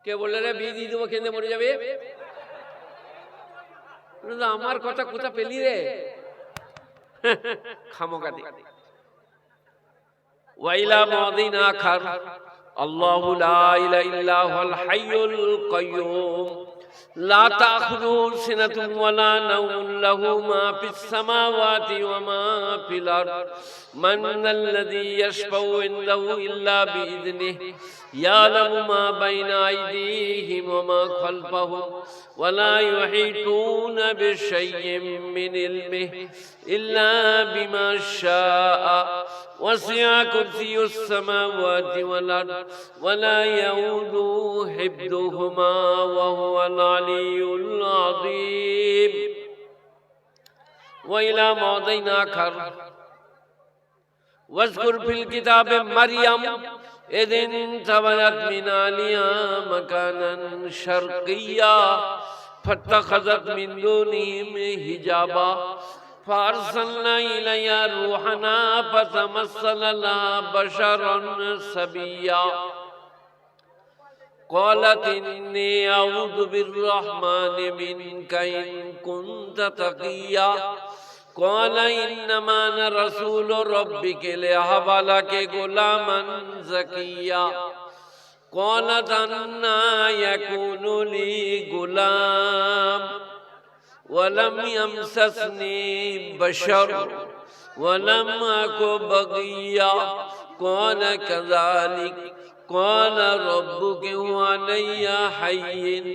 কে বললে রে বিয়ে দিয়ে দেবো, কেঁদে মরে যাবে? আমার কথা কোথা পেলি রে? খামোকাতি। ওয়াইলা মাদিন আখার আল্লাহু লা ইলাহা ইল্লা হুয়াল হাইয়ুল কাইয়্যুম লা তাখুযুহু সিনাতুন ওয়ালা নাওমুন লাহু মা ফিস সামাওয়াতি ওয়া মা ফিল আরদ মান যাল্লাযী ইয়াশফাউ ইনদাহু ইল্লা বিইذনিহি ইয়ালামু মা বাইনা আইদিহিম ওয়া মা খালফাহুম ওয়া লা ইউহীতুনা বিশাইই্যিম মিন ইলমিহি ইল্লা বিমা শাআ وسع كرسي السماوات والأرض ولا يؤوده حفظهما وهو العلي العظيم وإلى موضع آخر واذكر في الكتاب مريم إذ انتبذت من أهلها مكانا شرقيا فاتخذت من دونهم حجابا فأرسلنا إليها روحنا فتمثل لها بشرا سويا قالت إني أعوذ بالرحمن منك إن كنت تقيا قال إنما أنا رسول ربك لأهب لك غلاما زكيا قالت أنى يكون لي غلام ولم يمسسني بشر ولم أك بغيا قال كذلك قال ربك هو علي حين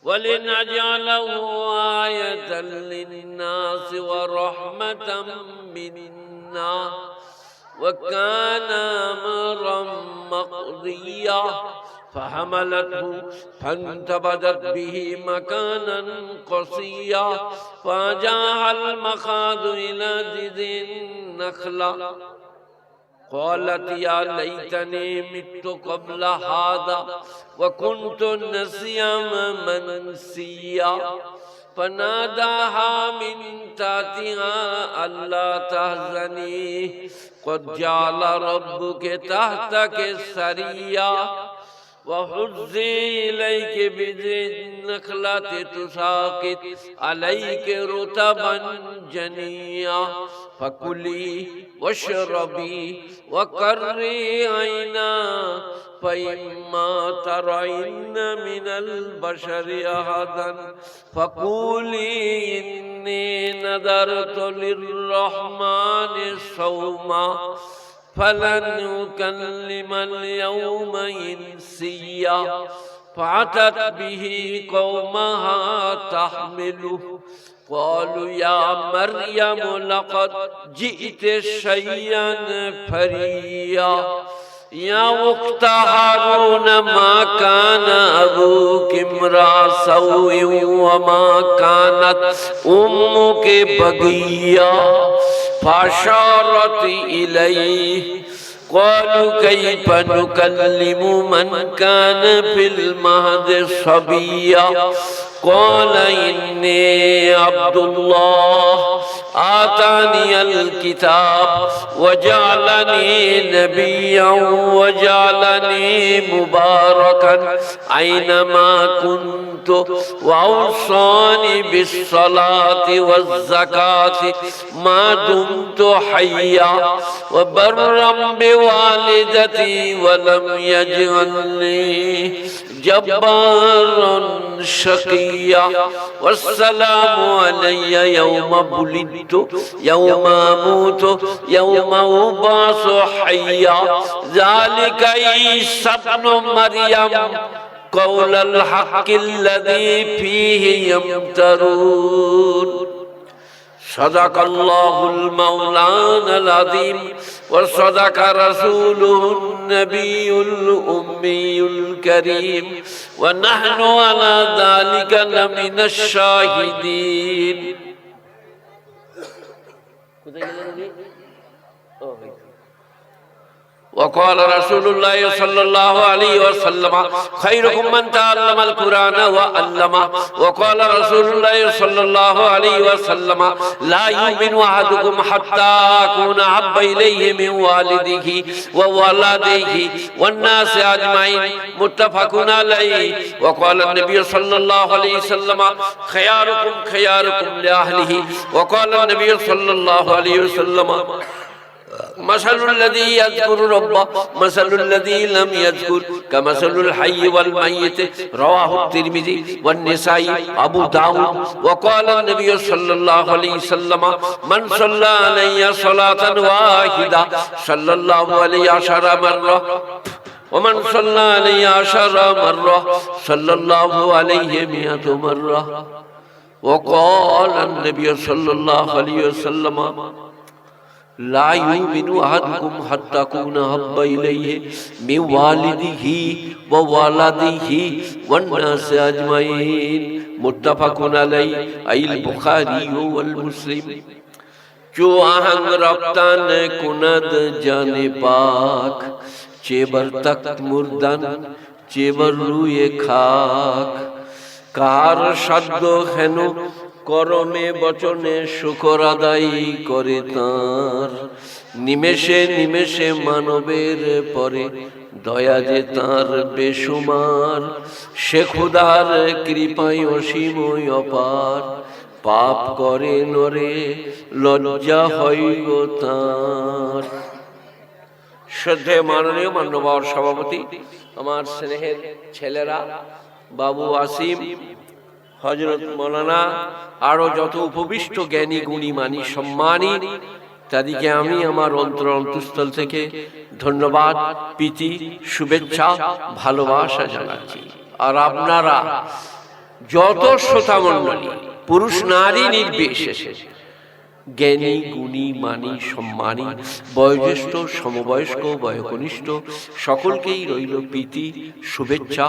ولنجعله آية للناس ورحمة منا وكان أمرا مقضيا فحملته فانتبذت به مكانا قصيا فجاءها المخاض إلى جذع النخلة قالت يا ليتني مت قبل هذا وكنت نسيا منسيا فناداها من تحتها ألا تحزني قد جعل ربك تحتك سريا وحزي إليك بجذع النخلة تساقط عليك رطبا جنيا فكلي واشربي وقري عينا فإما ترين من البشر أحدا فقولي إني نذرت للرحمن صوما فلن أكلم اليوم إنسيا فأتت به قومها تحمله قالوا يا مريم لقد جئت شيئا فريا يا أخت هارون ما كان أبوك امرأ سوء وما كانت أمك بغيا فأشارت إليه قالوا كيف نكلم من كان في المهد صبيا قال إني عبد الله آتاني الكتاب وجعلني نبيا وجعلني مباركا أينما كنت وأوصاني بالصلاة والزكاة ما دمت حيا وبرا بوالدتي ولم يجعلني جبارا شقيا والسلام علي يوم ولدت يوم أموت يوم أبعث حيا ذلك عيسى ابن مريم قول الحق الذي فيه يمترون صدق الله المولانا العظيم وصدق رسوله النبي الأمي الكريم ونحن على ذلك لمن الشاهدين وقال رسول الله صلى الله عليه وسلم خيركم من تعلم القرآن وعلمه وقال رسول الله صلى الله عليه وسلم لا يؤمن أحدكم حتى أكون أحب إليه من والده وولده والناس أجمعين متفق عليه وقال النبي صلى الله عليه وسلم خياركم خياركم لأهله وقال النبي صلى الله عليه وسلم مثل الذي يذكر ربه مثل الذي لم يذكر كمثل الحي والميت رواه الترمذي والنسائي أبو داود وقال النبي صلى الله عليه وسلم من صلى علي صلاة واحدة صلى الله عليه 10 مرة ومن صلى علي 10 مرة صلى الله عليه 100 مرة وقال النبي صلى الله عليه وسلم لا يؤمن أحدكم حتى أكون أحب إليه من والده وولده والناس أجمعين متفق عليه أي البخاري والمسلم جو آہنگ رفتن کند جان پاک چیبر تخت مردن چیبر روی খাক কার শব্দ হেন করমে বচনে শুকর আদায় করে তাঁর নিমেষে নিমেষে মানবের পরে দয়া যে তাঁর বেসুমার সে খোদার কৃপায় অসীম অপার পাপ করে নরে লজ্জা হয় গো তাঁর। শ্রদ্ধেয় মাননীয় মান্যবর সভাপতি, আমার স্নেহের ছেলেরা, বাবু আসিম, হযরত মৌলানা, আরো যত উপবিষ্ট জ্ঞানী গুণী মানী সম্মানী, তাদেরকে আমি আমার অন্তঃস্থল থেকে ধন্যবাদ, প্রীতি, শুভেচ্ছা, ভালোবাসা জানাচ্ছি। আর আপনারা যত শ্রোতা মণ্ডলী, পুরুষ নারী নির্বিশেষে, জ্ঞানী গুণী মানী সম্মানী, বয়োজ্যেষ্ঠ সমবয়স্ক বয়োকনিষ্ঠ, সকলকেই রইল প্রীতি, শুভেচ্ছা,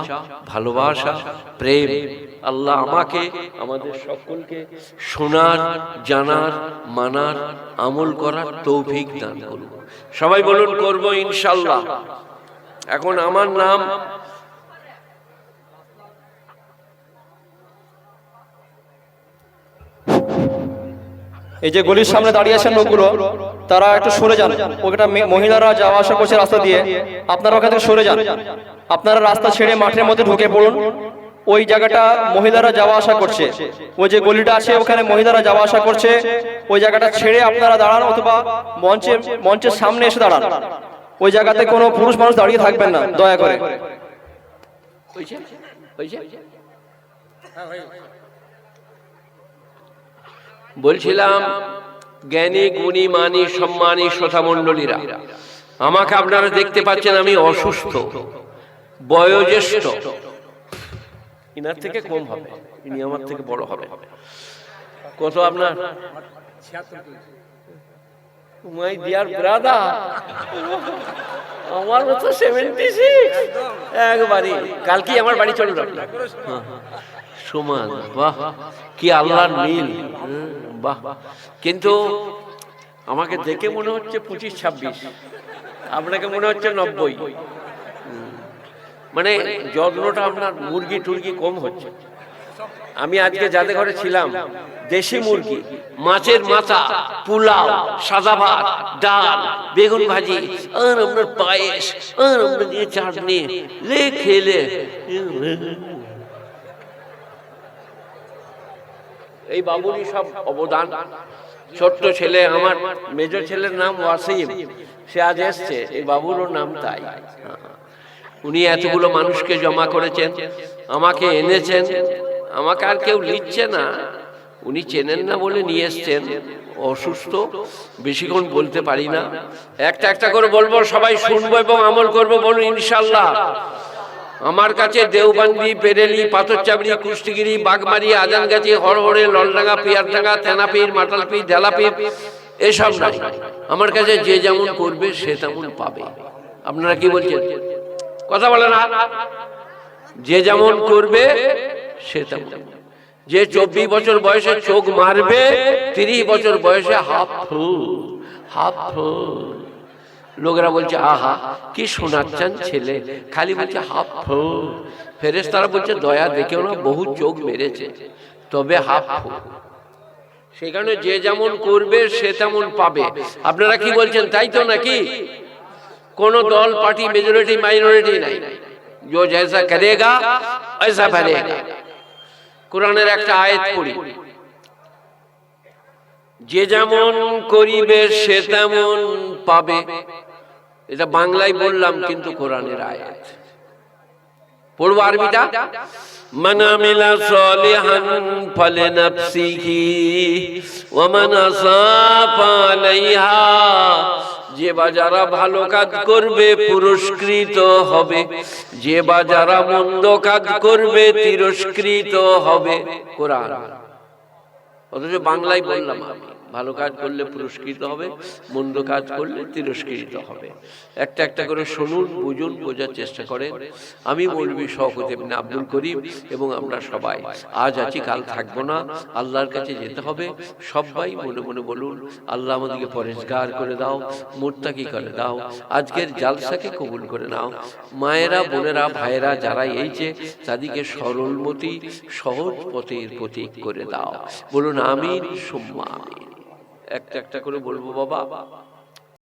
ভালোবাসা, প্রেম। আল্লাহ আমাকে আমাদের সকলকে শোনার, জানার, মানার, আমল করার তৌফিক দান করুন। সবাই বলুন করব ইনশাআল্লাহ। এখন আমার নাম এই যে গলির সামনে দাঁড়িয়ে আছেন লোকগুলো, তারা একটু সরে যান। ওটা মহিলারা যাওয়া আসা করছে রাস্তা দিয়ে, আপনারা ওখান থেকে সরে যান। আপনারা রাস্তা ছেড়ে মাঠের মধ্যে ঢুকে পড়ুন। ওই জায়গাটা মহিলারা যাওয়া আসা করছে, ওই যে গলিটা আছে ওখানে মহিলারা যাওয়া আসা করছে, ওই জায়গাটা ছেড়ে আপনারা দাঁড়ান, অথবা মঞ্চের সামনে এসে দাঁড়ান। ওই জায়গাতে কোনো পুরুষ মানুষ দাঁড়িয়ে থাকবেন না, দয়া করে। বলছিলাম, জ্ঞানী গুণী মানী সম্মানী শ্রোতা মণ্ডলীরা, আমাকে আপনারা দেখতে পাচ্ছেন আমি অসুস্থ, বয়োজ্যেষ্ঠ। ইনার থেকে কম হবে, ইনি আমার থেকে বড় হবে। কত আপনার? মাই ডিয়ার ব্রাদার, আমার মতো 76 একবারই। কালকে আমার বাড়ি চলুন আপনার সমান। বাহ, কি আল্লাহর মিল, বাহ। কিন্তু আমাকে দেখে মনে হচ্ছে 25-26, আপনাকে মনে হচ্ছে 90। মানে যত্নটা আপনার মুরগি টুরগি কম হচ্ছে। আমি আজকে যাদের ঘরে ছিলাম, দেশি মুরগি, মাছের মাথা, পোলাও, সাদা ভাত, ডাল, বেগুন ভাজি, আর আপনার পায়েস, আর আপনার দিয়ে চাটনি লে খেলে। এই বাবুরই সব অবদান। ছোট্ট ছেলে আমার, মেজর ছেলের নাম ওয়াসিম, সে আজ এসছে, এই বাবুরও নাম তাই। উনি এতগুলো মানুষকে জমা করেছেন, আমাকে এনেছেন। আমাকে আর কেউ লিখছে না, উনি চেনেন না বলে নিয়ে এসছেন। অসুস্থ, বেশিক্ষণ বলতে পারি না, একটা একটা করে বলবো, সবাই শুনবো এবং আমল করবো। বলুন ইনশাআল্লাহ। আমার কাছে দেওবন্দি, বেরেলি, পাথরচাবড়ি, কুষ্টিগিরি, বাগমারি, আজানগাছি, হরহরে, ললডাঙ্গা, পিয়ারডাঙ্গা, তেনাপীর, মাটালপীর, ঢেলাপীর এসব নাই। আমার কাছে যে যেমন করবে সে তেমন পাবে। আপনারা কি বলছেন? কথা বলে না? যে যেমন করবে সে তেমন। যে 24 বছর বয়সে চোখ মারবে, 30 বছর বয়সে হাফ ফুল। লোকেরা বলছে আহা কি শোনাচ্ছেন ছেলে, খালি বলছে হাফ ফু। ফেরেশতারা বলছে দয়া দেখেও না, বহু চোখ মেরেছে, তবে হাফ ফু। সেখানে যে যেমন করবে সে তেমন পাবে। আপনারা কি বলছেন তাই তো নাকি? কোন দল পার্টি মেজরিটি মাইনরিটি নাই, जो जैसा करेगा ऐसा भरेगा। কোরআনের একটা আয়াত পড়ি, যে যেমন করিবে সে তেমন পাবে। এটা বাংলায় বললাম কিন্তু কোরআনের আয়াত। পড়বো আরবিটা। মান আমিলা সালিহান ফালিনাফসিহি ওয়া মান আসাফা আলাইহা। যে বা যারা ভালো কাজ করবে পুরস্কৃত হবে, যে বা যারা মন্দ কাজ করবে তিরস্কৃত হবে। কোরআন। অথচ বাংলায় বললাম আমি, ভালো কাজ করলে পুরস্কৃত হবে, মন্দ কাজ করলে তিরস্কৃত হবে। একটা একটা করে শুনুন, বুঝুন, বোঝার চেষ্টা করেন। আমি মৌলভী শওকত ইবনে আব্দুল করিম এবং আমরা সবাই আজ আছি, কাল থাকবো না, আল্লাহর কাছে যেতে হবে। সবাই মনে মনে বলুন, আল্লাহ আমাদেরকে পরেজগার করে দাও, মুত্তাকি করে দাও, আজকের জালসাকে কবুল করে নাও। মায়েরা, বোনেরা, ভাইয়েরা যারা এইছে তাদেরকে সরলমতি, সহজ পথের প্রতীক করে দাও। বলুন আমিন সুম্মা আমিন। একটা একটা করে বলবো বাবা।